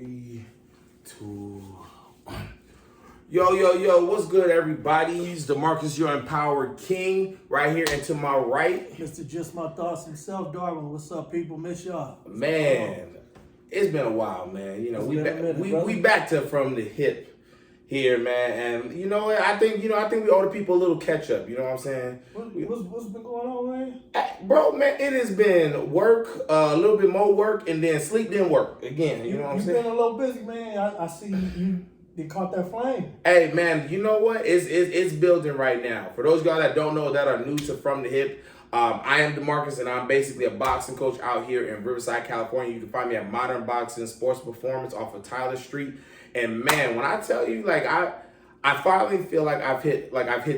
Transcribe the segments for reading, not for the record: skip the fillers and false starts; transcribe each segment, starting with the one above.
3, 2, 1. Yo, what's good, everybody? It's DeMarcus, your Empowered King, right here, and to my right, Mr. Just My Thoughts himself, Darwin. What's up, people? Miss y'all. Man, it's been a while, man. You know, we back to from the hip here, man, and you know what? I think we owe the people a little catch up. You know what I'm saying? What's been going on, man? Bro, man, it has been work, a little bit more work, and then sleep, then work again. You know what I'm saying? You've been a little busy, man. I see you caught that flame. Hey, man, you know what? It's building right now. For those of y'all that don't know, that are new to From the Hip, I am DeMarcus, and I'm basically a boxing coach out here in Riverside, California. You can find me at Modern Boxing Sports Performance off of Tyler Street. And man, when I tell you, like, I finally feel like I've hit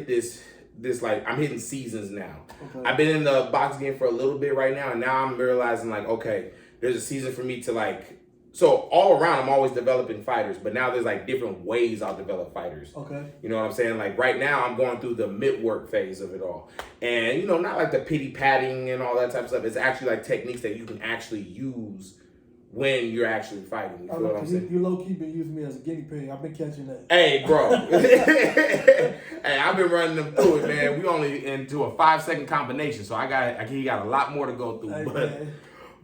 this like I'm hitting seasons now. Okay. I've been in the boxing game for a little bit right now, and now I'm realizing like, okay, there's a season for me to like. So all around, I'm always developing fighters, but now there's like different ways I'll develop fighters. Okay. You know what I'm saying? Like right now, I'm going through the mid-work phase of it all. And, you know, not like the pity-patting and all that type of stuff. It's actually like techniques that you can actually use when you're actually fighting. You feel what I'm saying? You low-key been using me as a guinea pig. I've been catching that. Hey, bro. Hey, I've been running them through it, man. We only into a 5-second combination, so he got a lot more to go through. Hey,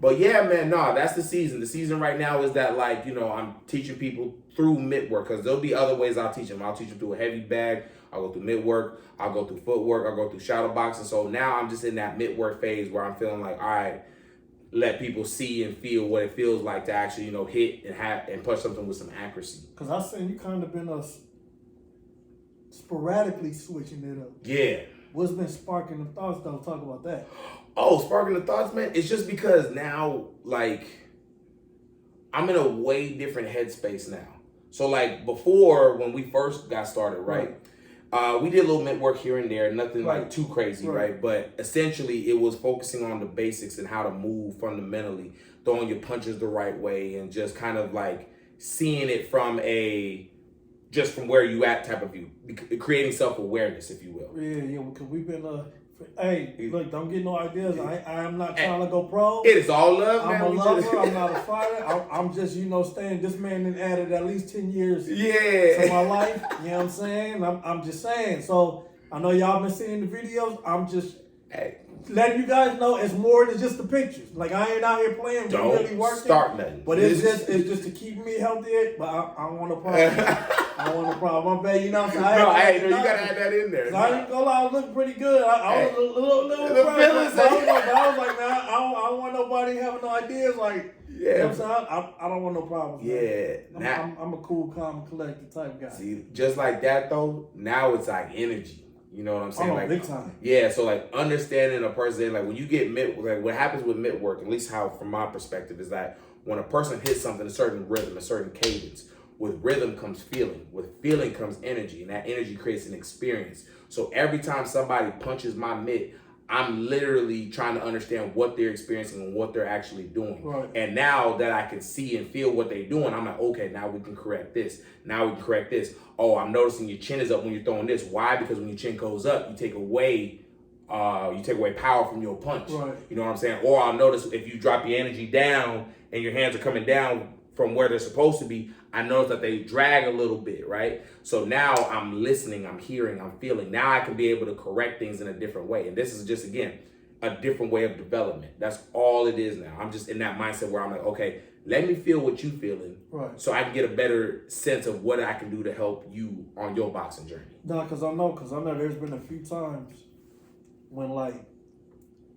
But yeah, man, no, that's the season. The season right now is that, like, you know, I'm teaching people through mid-work because there'll be other ways I'll teach them. I'll teach them through a heavy bag. I'll go through mid-work. I'll go through footwork. I'll go through shadow boxing. So now I'm just in that mid-work phase where I'm feeling like, all right, let people see and feel what it feels like to actually, you know, hit and punch something with some accuracy. Because I've seen you kind of been sporadically switching it up. Yeah. What's been sparking the thoughts, though? Talk about that. Oh, sparking the thoughts, man. It's just because now, like, I'm in a way different headspace now. So, like, before, when we first got started, right? We did a little mid work here and there, nothing like too crazy, right? But essentially, it was focusing on the basics and how to move fundamentally, throwing your punches the right way, and just kind of like seeing it from just from where you at type of view, creating self-awareness, if you will. Yeah, because we've been, hey, look, don't get no ideas. I am not trying to go pro. It is all love, man. I'm a lover. I'm not a fighter. I'm just, staying. This man then added at least 10 years to my life. You know what I'm saying? I'm just saying. So I know y'all been seeing the videos. I'm just letting you guys know it's more than just the pictures. Like I ain't out here playing. Don't really working. Start nothing. But it's just to keep me healthy. But I don't want no problem. I don't want no problem. I'm bad, you know what I'm saying? You gotta add that in there. I ain't gonna lie, I was looking pretty good. I was a little proud. But I was like, man, I don't want nobody having no ideas. Like, you know what I'm saying? I don't want no problems. Yeah. I'm a cool, calm, collected type guy. See, just like that though, now it's like energy. You know what I'm saying? Oh, like big time. Yeah, so like understanding a person, like when you get like what happens with mid work, at least how from my perspective, is that when a person hits something, a certain rhythm, a certain cadence, with rhythm comes feeling. With feeling comes energy, and that energy creates an experience. So every time somebody punches my mitt, I'm literally trying to understand what they're experiencing and what they're actually doing. Right. And now that I can see and feel what they're doing, I'm like, okay, now we can correct this. Now we can correct this. Oh, I'm noticing your chin is up when you're throwing this. Why? Because when your chin goes up, you take away power from your punch. Right. You know what I'm saying? Or I'll notice if you drop your energy down and your hands are coming down from where they're supposed to be, I notice that they drag a little bit, right? So now I'm listening, I'm hearing, I'm feeling. Now I can be able to correct things in a different way. And this is just, again, a different way of development. That's all it is now. I'm just in that mindset where I'm like, okay, let me feel what you're feeling, so I can get a better sense of what I can do to help you on your boxing journey. No, because I know there's been a few times when, like,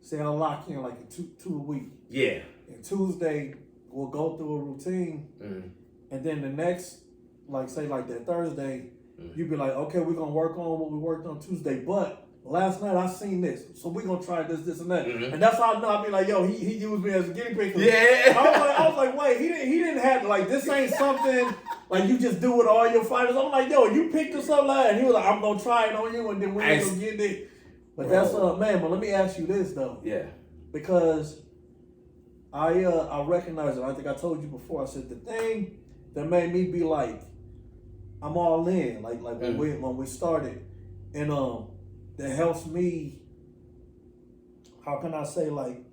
say I lock in like two a week. Yeah. And Tuesday, we'll go through a routine, and then the next, like say like that Thursday, you be like, okay, we're gonna work on what we worked on Tuesday, but last night I seen this, so we're gonna try this, and that, and that's how I know. I be like, yo, he used me as a guinea pig. Yeah. I was like, wait, he didn't have like this ain't something like you just do with all your fighters. I'm like, yo, you picked this up last, and he was like, I'm gonna try it on you, and then we're gonna get it. But that's man. But let me ask you this though. Yeah. Because I recognize it. I think I told you before. I said the thing that made me be like, I'm all in. Like when we started, and that helps me. How can I say like?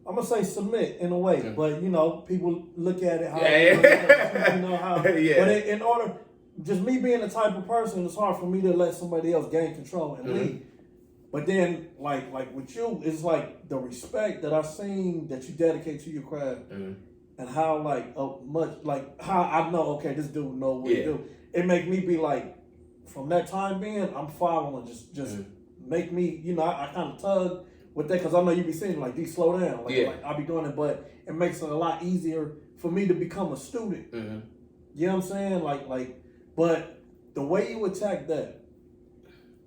I'm gonna say submit in a way, but you know, people look at it how you know how. Yeah. But in order, just me being the type of person, it's hard for me to let somebody else gain control and lead. But then, like with you, it's like the respect that I've seen that you dedicate to your craft, and how how I know, okay, this dude knows what he do. It make me be like, from that time being, I'm following. Just make me, you know, I kind of tug with that, because I know you be saying like, D, slow down. Like I'll be doing it, but it makes it a lot easier for me to become a student. You know what I'm saying? Like, but the way you attack that,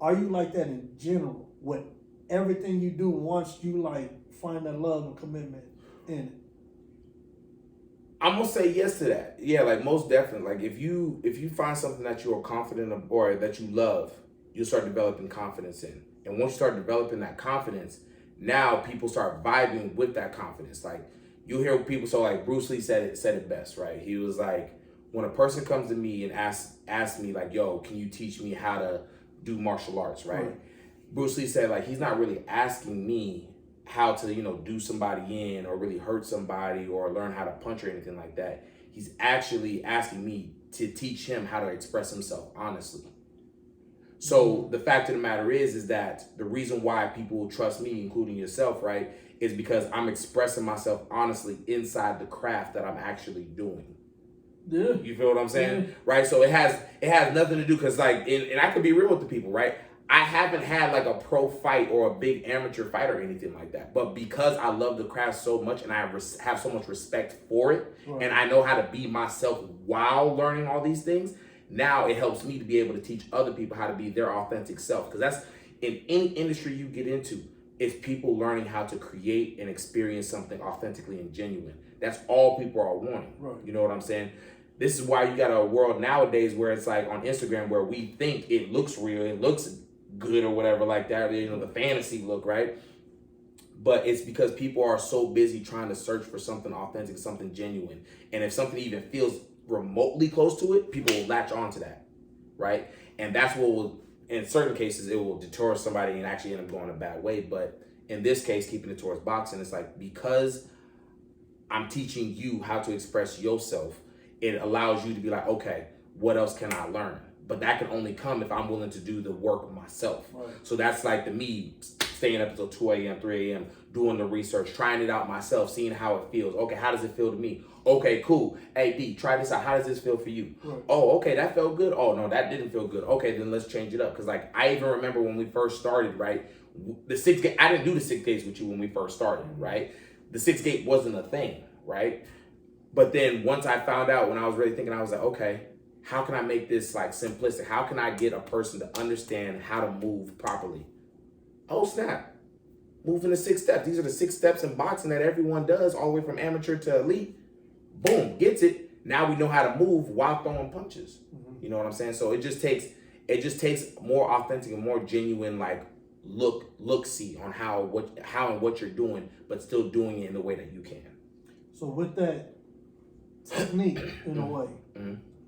are you like that in general? With everything you do, once you like find that love and commitment in it? I'm gonna say yes to that. Yeah, like most definitely. Like if you find something that you are confident of or that you love, you'll start developing confidence in. And once you start developing that confidence, now people start vibing with that confidence. Like you hear people, so like Bruce Lee said it best, right? He was like, when a person comes to me and asks me like, yo, can you teach me how to do martial arts, right? Bruce Lee said like he's not really asking me how to, you know, do somebody in or really hurt somebody or learn how to punch or anything like that. He's actually asking me to teach him how to express himself honestly. So the fact of the matter is that the reason why people will trust me, including yourself, right, is because I'm expressing myself honestly inside the craft that I'm actually doing. Yeah. You feel what I'm saying? Right? So it has nothing to do, because like, and I could be real with the people, right? I haven't had like a pro fight or a big amateur fight or anything like that. But because I love the craft so much and I have so much respect for it, and I know how to be myself while learning all these things, now it helps me to be able to teach other people how to be their authentic self. Because that's, in any industry you get into, it's people learning how to create and experience something authentically and genuine. That's all people are wanting. You know what I'm saying? This is why you got a world nowadays where it's like on Instagram where we think it looks real, it looks good or whatever like that, you know, the fantasy look, right? But it's because people are so busy trying to search for something authentic, something genuine. And if something even feels remotely close to it, people will latch on to that, right? And that's what will, in certain cases, it will deter somebody and actually end up going a bad way. But in this case, keeping it towards boxing, it's like, because I'm teaching you how to express yourself, it allows you to be like, okay, what else can I learn? But that can only come if I'm willing to do the work myself. So that's like the me staying up until 2 a.m., 3 a.m., doing the research, trying it out myself, seeing how it feels. Okay, how does it feel to me? Okay, cool. Hey, D, try this out. How does this feel for you? Oh, okay, that felt good. Oh, no, that didn't feel good. Okay, then let's change it up. Because, like, I even remember when we first started, right? The 6 gate, I didn't do the 6 gates with you when we first started, right? The 6 gate wasn't a thing, right? But then once I found out, when I was really thinking, I was like, okay, how can I make this like simplistic? How can I get a person to understand how to move properly? Oh, snap. Moving the 6 steps. These are the 6 steps in boxing that everyone does, all the way from amateur to elite. Boom, gets it. Now we know how to move while throwing punches. You know what I'm saying? So it just takes more authentic and more genuine like look-see on how and what you're doing, but still doing it in the way that you can. So with that technique in a way,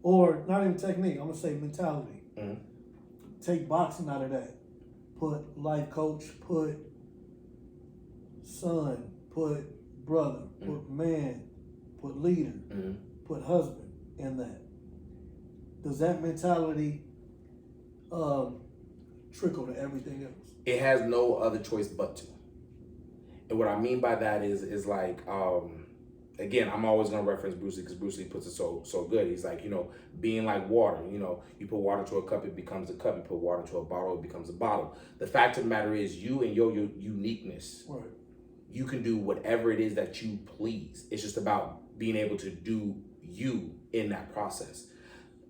or not even technique, I'm gonna say mentality. Take boxing out of that. Put life coach, put son, put brother, put man, put leader, put husband in that. Does that mentality trickle to everything else? It has no other choice but to. And what I mean by that is like, again, I'm always gonna reference Bruce Lee because Bruce Lee puts it so good. He's like, you know, being like water. You know, you put water to a cup, it becomes a cup. You put water to a bottle, it becomes a bottle. The fact of the matter is, you and your uniqueness, you can do whatever it is that you please. It's just about being able to do you in that process.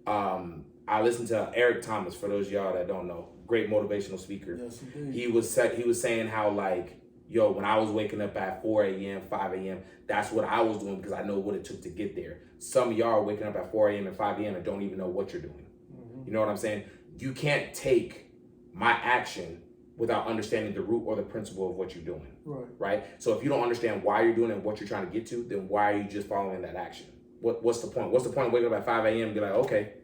I listened to Eric Thomas, for those of y'all that don't know, great motivational speaker. Yes, indeed. He was saying how like, yo, when I was waking up at 4 a.m., 5 a.m., that's what I was doing because I know what it took to get there. Some of y'all are waking up at 4 a.m. and 5 a.m. and don't even know what you're doing. You know what I'm saying? You can't take my action without understanding the root or the principle of what you're doing. Right? So if you don't understand why you're doing it and what you're trying to get to, then why are you just following that action? What's the point? What's the point of waking up at 5 a.m. and be like, okay,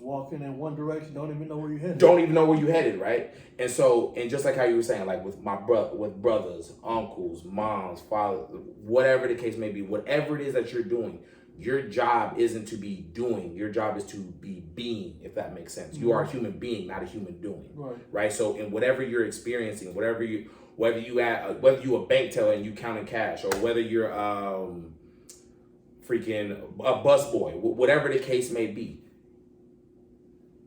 walking in one direction, don't even know where you're headed. Don't even know where you headed, right? And so, and just like how you were saying, like with with brothers, uncles, moms, fathers, whatever the case may be, whatever it is that you're doing, your job isn't to be doing. Your job is to be being, if that makes sense. You are a human being, not a human doing. Right? So in whatever you're experiencing, whether you a bank teller and you counting cash, or whether you're freaking a busboy, whatever the case may be,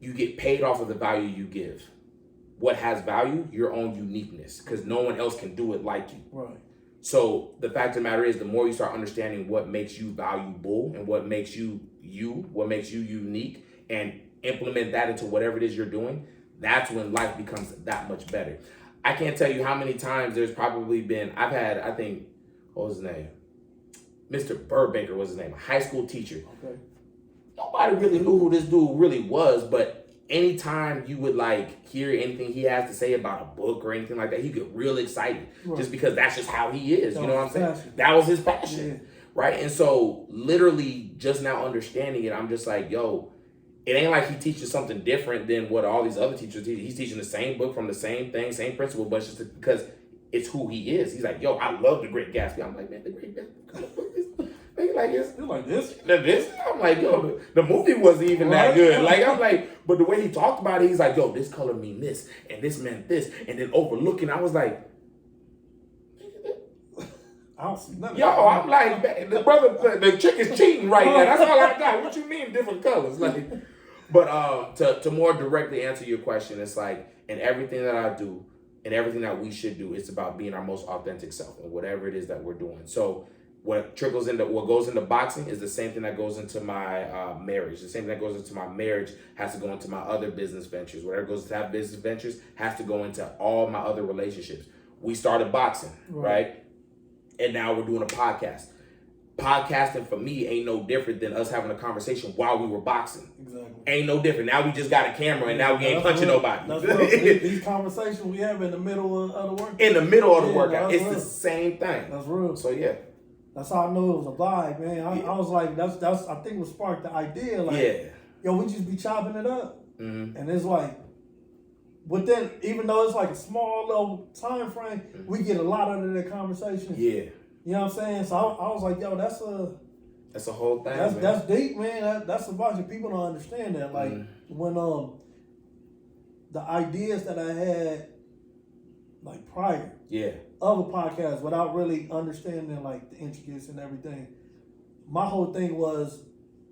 you get paid off of the value you give. What has value? Your own uniqueness, because no one else can do it like you. Right. So the fact of the matter is, the more you start understanding what makes you valuable and what makes you what makes you unique, and implement that into whatever it is you're doing, that's when life becomes that much better. I can't tell you how many times there's probably been, I think, what was his name? Mr. Burbanker was his name, a high school teacher. Okay. Nobody really knew who this dude really was, but anytime you would like hear anything he has to say about a book or anything like that, he get real excited, just because that's just how he is. You know what I'm saying? Passion. That was his passion, right? And so literally just now understanding it, I'm just like, yo, it ain't like he teaches something different than what all these other teachers teach. He's teaching the same book from the same thing, same principle, but it's just because it's who he is. He's like, yo, I love The Great Gatsby. I'm like, man, The Great Gatsby, what kind of book is this? Like, You're like this? This? I'm like, yo, the movie wasn't even that good. Like, I'm like, but the way he talked about it, he's like, yo, this color mean this, and this meant this, and then overlooking, I was like, I don't see nothing. yo, I'm like, the brother, the chick is cheating right now. That's all I got. What you mean different colors? Like, but to more directly answer your question, it's like, in everything that I do and everything that we should do, it's about being our most authentic self and whatever it is that we're doing. So what goes into boxing is the same thing that goes into my marriage. The same thing that goes into my marriage has to go into my other business ventures. Whatever goes into that business ventures has to go into all my other relationships. We started boxing, right? And now we're doing a podcast. Podcasting for me ain't no different than us having a conversation while we were boxing. Exactly. Ain't no different. Now we just got a camera and now we ain't punching nobody. That's real. These conversations we have in the middle of the workout. In the middle of the workout. It's the same thing. That's real. So yeah. That's how I knew it was a vibe, man. I was like, that's I think what sparked the idea. Like, yo, we just be chopping it up. Mm-hmm. And it's like, but then even though it's like a small little time frame, we get a lot out of that conversation. Yeah. You know what I'm saying? So I was like, yo, that's a whole thing. That's deep, man. That's a bunch of people don't understand that. Like when the ideas that I had like prior of a podcast without really understanding like the intricacies and everything, my whole thing was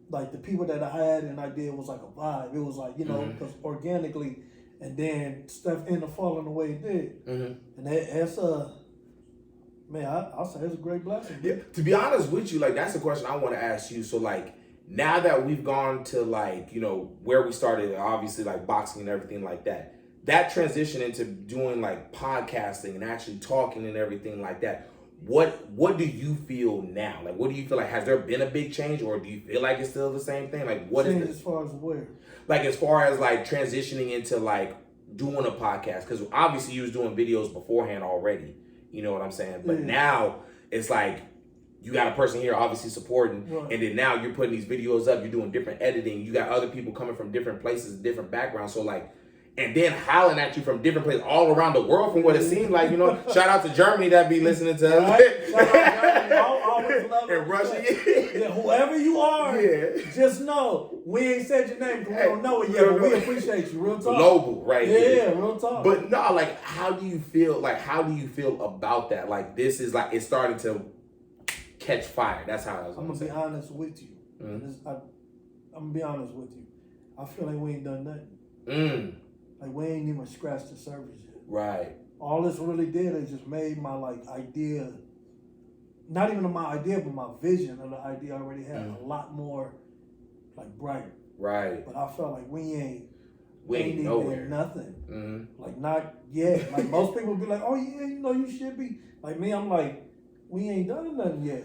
like the people that I had and I did was like a vibe. It was like, you know, because organically, and then stuff ended up falling the way it did. And that's man, I'll say it's a great blessing. Yeah, to be honest with you, like that's the question I want to ask you. So like now that we've gone to like, you know, where we started, obviously like boxing and everything like that, that transition into doing like podcasting and actually talking and everything like that, what do you feel now? Like what do you feel like? Has there been a big change, or do you feel like it's still the same thing? Like what change is this? As far as where? Like as far as like transitioning into like doing a podcast, because obviously you was doing videos beforehand already. You know what I'm saying? But now it's like you got a person here obviously supporting, and then now you're putting these videos up, you're doing different editing, you got other people coming from different places, different backgrounds. So like, and then hollering at you from different places all around the world from what it seems like, you know. Shout out to Germany that be listening to us. Shout out to Germany. Always love and Russia. Yeah, whoever you are, just know we ain't said your name because we don't know it yet, but we appreciate you. Real talk. Global, right? Yeah, real talk. But no, like how do you feel about that? Like this is like it's starting to catch fire. That's how I was I'm gonna be honest with you. I'm gonna be honest with you. I feel like we ain't done nothing. Like we ain't even scratched the surface yet. Right. All this really did is just made my like idea, not even my idea, but my vision of the idea I already had a lot more like brighter. Right. But I felt like we ain't nowhere. Nothing. Like not yet. Like most people be like, oh yeah, you know you should be. Like me, I'm like, we ain't done nothing yet.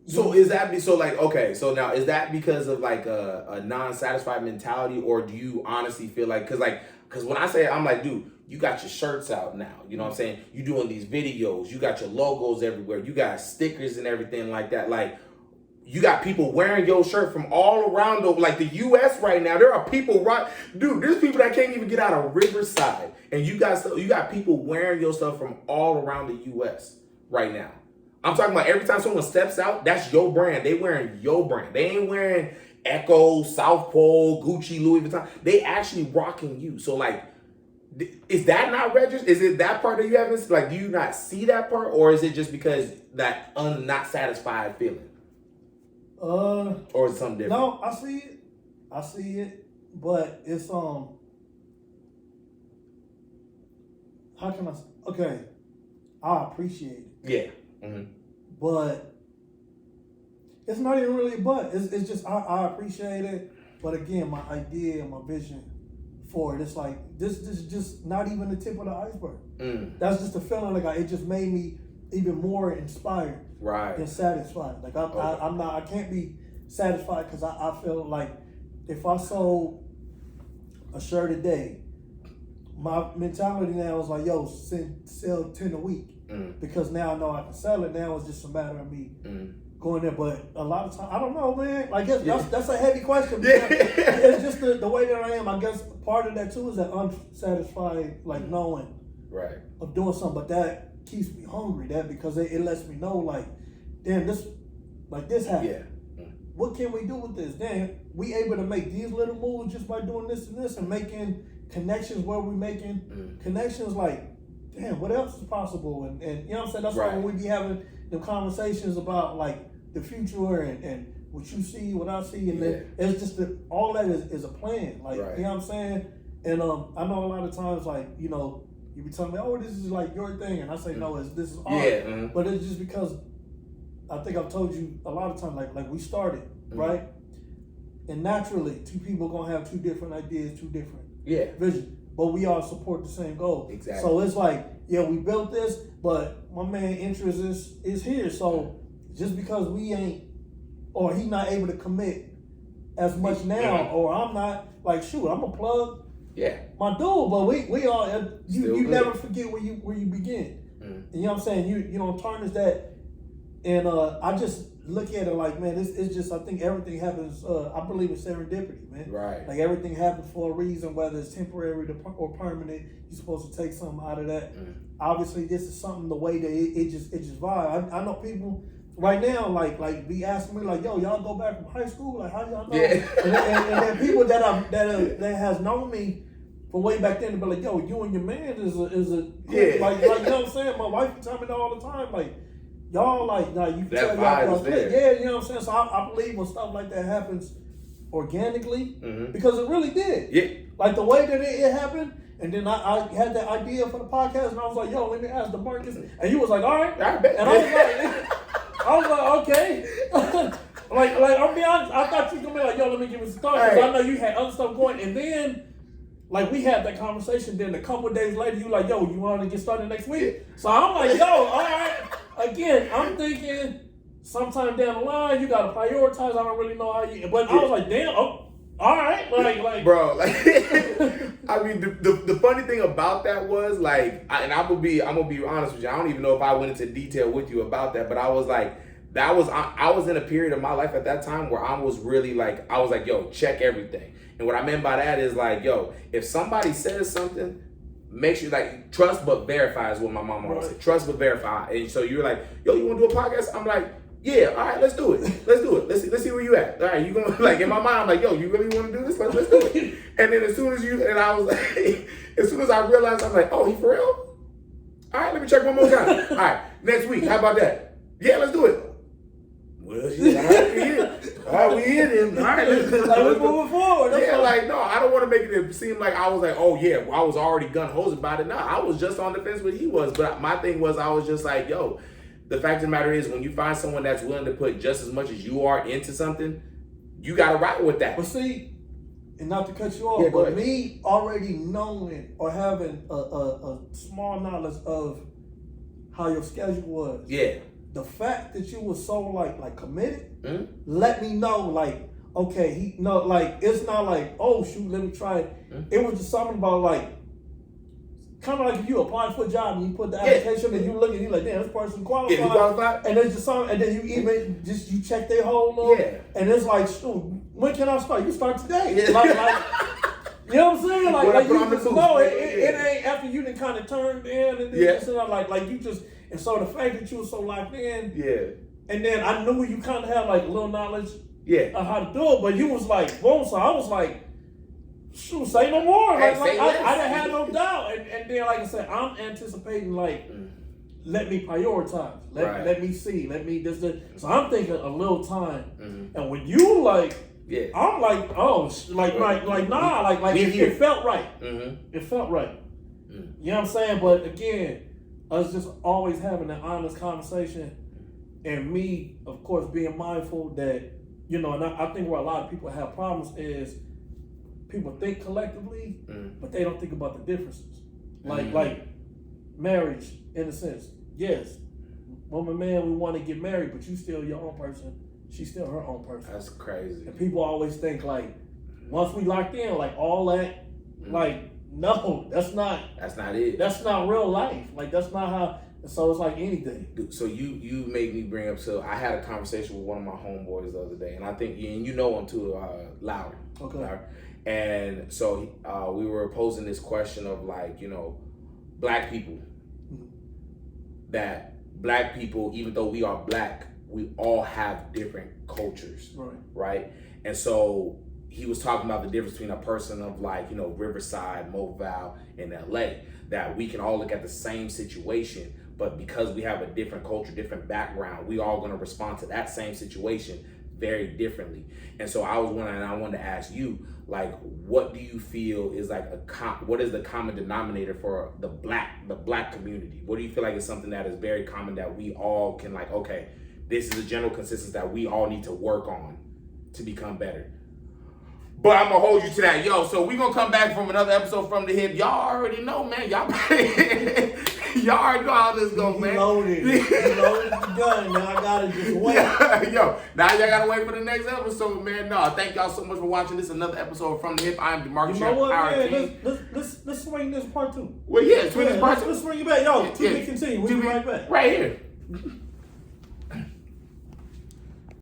So is that okay? So now is that because of like a non-satisfied mentality, or do you honestly feel like because when I say it, I'm like, dude, you got your shirts out now. You know what I'm saying? You doing these videos. You got your logos everywhere. You got stickers and everything like that. Like, you got people wearing your shirt from all around like the U.S. right now. There are people there's people that can't even get out of Riverside, and you got people wearing your stuff from all around the U.S. right now. I'm talking about every time someone steps out, that's your brand. They wearing your brand. They ain't wearing Echo, South Pole, Gucci, Louis Vuitton. They actually rocking you. So like, is that not registered? Is it that part that you haven't, like, do you not see that part, or is it just because that not satisfied feeling? Or is it something different? No, I see it, but it's how can I appreciate it. Yeah. Mm-hmm. But it's not even really a but. It's just I appreciate it. But again, my idea and my vision for it, it's like this is just not even the tip of the iceberg. That's just a feeling like it just made me even more inspired, right, and satisfied. Like I can't be satisfied because I feel like if I sold a shirt a day, my mentality now is like, yo, sell 10 a week. Because now I know I can sell it. Now it's just a matter of me going there. But a lot of times, I don't know, man. Like that's a heavy question. It's just the way that I am. I guess part of that too is that unsatisfied, like knowing of doing something. But that keeps me hungry. That because it lets me know, like, damn, this happened. Yeah. What can we do with this? Damn, we able to make these little moves just by doing this and this and making connections where we making connections like. Damn, what else is possible? And you know what I'm saying? That's why when we be having the conversations about like the future and what you see, what I see, and then it's just all that is a plan. Like, you know what I'm saying? And I know a lot of times, like, you know, you be telling me, oh, this is like your thing. And I say, no, this is art. Yeah. But it's just because I think I've told you a lot of times, like we started, right? And naturally, two people going to have two different ideas, two different visions. But we all support the same goal. Exactly. So it's like, yeah, we built this, but my man interest is here. So just because we ain't, or he not able to commit as much now, or I'm not, like, shoot, I'm gonna plug my dude. But we all, you never forget where you begin. And you know what I'm saying? You don't tarnish that. And I just look at it like, man, it's just, I think everything happens, I believe in serendipity, man. Right. Like everything happens for a reason, whether it's temporary or permanent, you're supposed to take something out of that. Obviously, this is something, the way that it just vibe. I know people right now, like be asking me, like, yo, y'all go back from high school? Like, how y'all know? Yeah. and then people that has known me from way back then, to be like, yo, you and your man is a like, you know what I'm saying? My wife tell me that all the time, like, y'all, like you can tell y'all click. Yeah, you know what I'm saying? So I believe when stuff like that happens organically, because it really did. Yeah. Like the way that it happened, and then I had that idea for the podcast, and I was like, yo, let me ask DeMarcus. And he was like, all right. And I was like, okay. like I'll be honest, I thought you were gonna be like, yo, let me give you some thoughts, because I know you had other stuff going. And then like we had that conversation, then a couple of days later, you like, yo, you want to get started next week? So I'm like, yo, all right. Again, I'm thinking sometime down the line, you got to prioritize. I don't really know how you, but I was like, damn, all right. Like bro, like, I mean, the funny thing about that was, like, I'm going to be honest with you. I don't even know if I went into detail with you about that, but I was like, I was in a period of my life at that time where I was really like, yo, check everything. And what I meant by that is like, yo, if somebody says something, make sure, like, trust but verify is what my mom always said. Trust but verify. And so you're like, yo, you want to do a podcast? I'm like, yeah, all right, let's do it. Let's see where you at. All right, you going, like, in my mind, I'm like, yo, you really want to do this? Let's do it. And then as soon as I realized, I'm like, oh, he for real? All right, let me check one more time. All right, next week, how about that? Yeah, let's do it. Well, shit, all right, we in. All right, we in. All right, let's moving forward. Yeah, like, no, I don't want to make it seem like I was like, oh, yeah, well, I was already gun-hosed about it. No, I was just on the fence with he was. But my thing was, I was just like, yo, the fact of the matter is, when you find someone that's willing to put just as much as you are into something, you got to ride with that. But see, and not to cut you off, but me already knowing or having a small knowledge of how your schedule was. Yeah. The fact that you were so like committed, let me know, like, okay, it's not like, oh shoot, let me try it. It was just something about like, kind of like if you apply for a job and you put the application and you look and you like, damn, this person qualified. Yeah, he qualified. And there's just some, and then you even just you check their whole look. Yeah. And it's like, shoot, when can I start? You start today. Yeah. Like, you know what I'm saying? Like you just know it ain't after you done kind of turned in and this and that, like you just, and so the fact that you were so locked in. Yeah. And then I knew you kind of had like a little knowledge. Yeah. Of how to do it, but you was like, boom. So I was like, shoot, say no more. Like I didn't have no doubt. And then, like I said, I'm anticipating like, let me prioritize. Let me see. Let me this. So I'm thinking a little time. And when you like, I'm like, oh, nah, like it felt right. It felt right. You know what I'm saying? But again, us just always having an honest conversation, and me, of course, being mindful that, you know, and I think where a lot of people have problems is people think collectively, but they don't think about the differences. Like marriage, in a sense. Yes, woman, man, we want to get married, but you still your own person. She's still her own person. That's crazy. And people always think like, once we locked in, like all that, like, no, that's not it. That's not real life. Like, that's not how. So it's like anything. So you made me bring up. So I had a conversation with one of my homeboys the other day, and I think and you know him too, Lowry. Okay. Lowry. And so we were posing this question of like, you know, black people. That black people, even though we are black, we all have different cultures, right? And so he was talking about the difference between a person of like, you know, Riverside, Mobile, and LA. That we can all look at the same situation, but because we have a different culture, different background, we all going to respond to that same situation very differently. And so I was wondering, and I wanted to ask you, like, what do you feel is like what is the common denominator for the black community? What do you feel like is something that is very common that we all can like, okay, this is a general consensus that we all need to work on to become better? But I'm gonna hold you to that, yo. So we gonna come back from another episode from the hip. Y'all already know, man. Y'all already know how this goes, man. He loaded the gun. Now I gotta just wait. Yo, now y'all gotta wait for the next episode, man. No, thank y'all so much for watching this another episode from the hip. I am DeMarcus. You know what, man? Let's swing this part two. Well, yeah, swing this part two. Let's swing it back, yo. To be continued. We'll be right back. Right here.